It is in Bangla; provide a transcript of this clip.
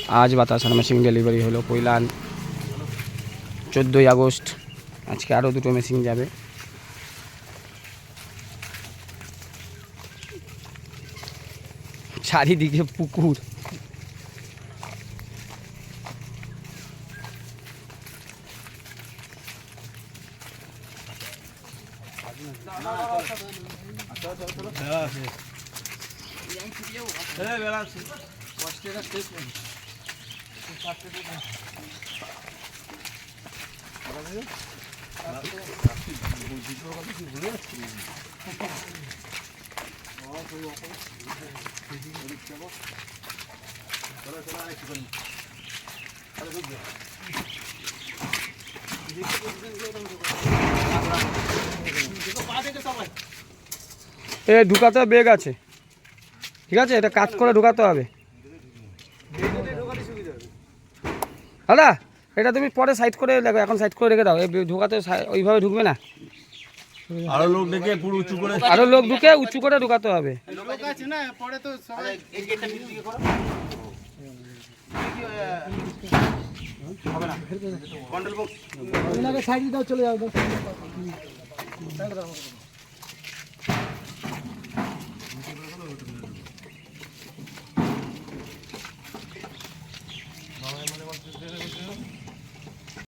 আজ বাতাসার মেশিন ডেলিভারি হলো পৈলান 14ই আগস্ট। আজকে আরও দুটো মেশিন যাবে। চারিদিকে পুকুর। এ ঢুকাতে বেগ আছে, ঠিক আছে, এটা কাজ করে ঢুকাতে হবে। দাদা এটা তুমি পরে সাইড করে দেখো, এখন সাইড করে রেখে দাও, এই ঢুকাতে ওইভাবে ঢুকবে না। আরো লোক ডেকে পুরো উঁচু করে, আরো লোক ঢুকে উঁচু করে ঢুকাতে হবে। সাইড দাও, চলে যাও।